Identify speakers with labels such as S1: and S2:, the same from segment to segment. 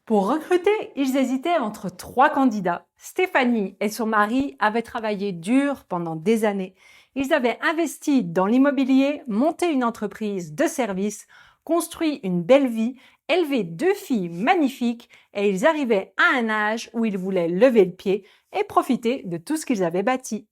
S1: Pour recruter, ils hésitaient entre trois candidats. Stéphanie et son mari avaient travaillé dur pendant des années. Ils avaient investi dans l'immobilier, monté une entreprise de services, construit une belle vie, élevé deux filles magnifiques et ils arrivaient à un âge où ils voulaient lever le pied et profiter de tout ce qu'ils avaient bâti.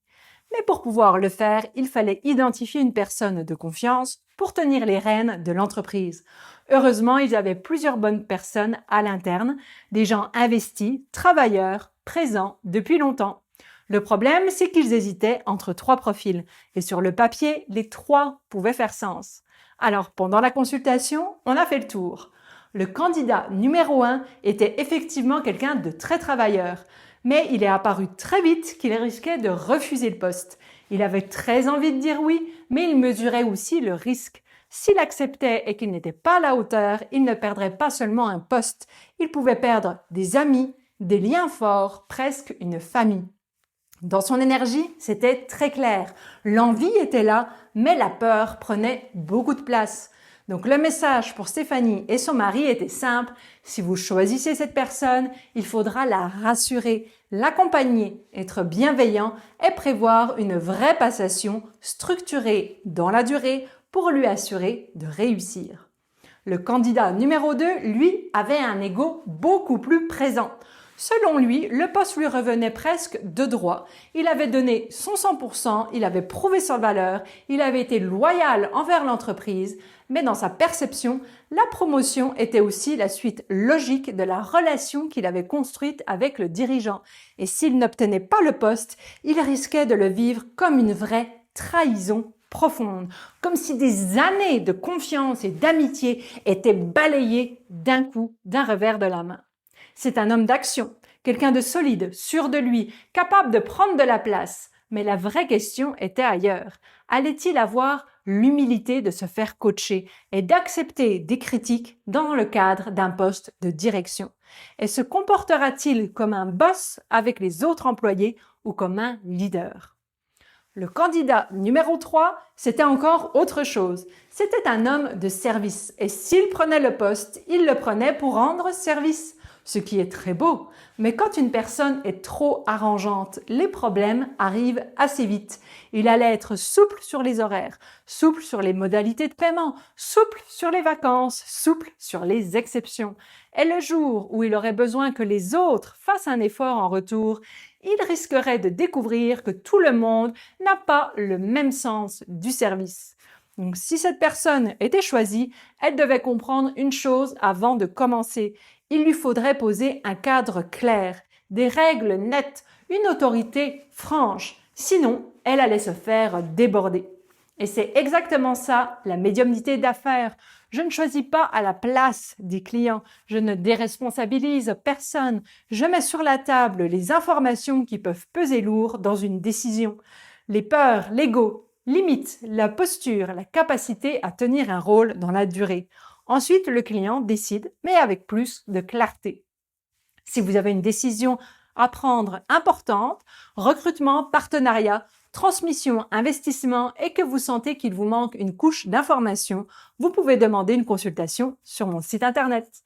S1: Mais pour pouvoir le faire, il fallait identifier une personne de confiance pour tenir les rênes de l'entreprise. Heureusement, ils avaient plusieurs bonnes personnes à l'interne, des gens investis, travailleurs, présents depuis longtemps. Le problème, c'est qu'ils hésitaient entre trois profils et sur le papier, les trois pouvaient faire sens. Alors, pendant la consultation, on a fait le tour. Le candidat numéro 1 était effectivement quelqu'un de très travailleur, mais il est apparu très vite qu'il risquait de refuser le poste. Il avait très envie de dire oui, mais il mesurait aussi le risque. S'il acceptait et qu'il n'était pas à la hauteur, il ne perdrait pas seulement un poste, il pouvait perdre des amis, des liens forts, presque une famille. Dans son énergie, c'était très clair. L'envie était là, mais la peur prenait beaucoup de place. Donc le message pour Stéphanie et son mari était simple. Si vous choisissez cette personne, il faudra la rassurer, l'accompagner, être bienveillant et prévoir une vraie passation structurée dans la durée pour lui assurer de réussir. Le candidat numéro 2, lui, avait un ego beaucoup plus présent. Selon lui, le poste lui revenait presque de droit. Il avait donné son 100%, il avait prouvé sa valeur, il avait été loyal envers l'entreprise, mais dans sa perception, la promotion était aussi la suite logique de la relation qu'il avait construite avec le dirigeant. Et s'il n'obtenait pas le poste, il risquait de le vivre comme une vraie trahison profonde, comme si des années de confiance et d'amitié étaient balayées d'un coup, d'un revers de la main. C'est un homme d'action, quelqu'un de solide, sûr de lui, capable de prendre de la place. Mais la vraie question était ailleurs. Allait-il avoir l'humilité de se faire coacher et d'accepter des critiques dans le cadre d'un poste de direction? Et se comportera-t-il comme un boss avec les autres employés ou comme un leader? Le candidat numéro 3, c'était encore autre chose. C'était un homme de service et s'il prenait le poste, il le prenait pour rendre service. Ce qui est très beau. Mais quand une personne est trop arrangeante, les problèmes arrivent assez vite. Il allait être souple sur les horaires, souple sur les modalités de paiement, souple sur les vacances, souple sur les exceptions. Et le jour où il aurait besoin que les autres fassent un effort en retour, il risquerait de découvrir que tout le monde n'a pas le même sens du service. Donc, si cette personne était choisie, elle devait comprendre une chose avant de commencer. Il lui faudrait poser un cadre clair, des règles nettes, une autorité franche. Sinon, elle allait se faire déborder. Et c'est exactement ça, la médiumnité d'affaires. Je ne choisis pas à la place des clients. Je ne déresponsabilise personne. Je mets sur la table les informations qui peuvent peser lourd dans une décision. Les peurs, l'ego, limite la posture, la capacité à tenir un rôle dans la durée. Ensuite, le client décide, mais avec plus de clarté. Si vous avez une décision à prendre importante, recrutement, partenariat, transmission, investissement et que vous sentez qu'il vous manque une couche d'information, vous pouvez demander une consultation sur mon site internet.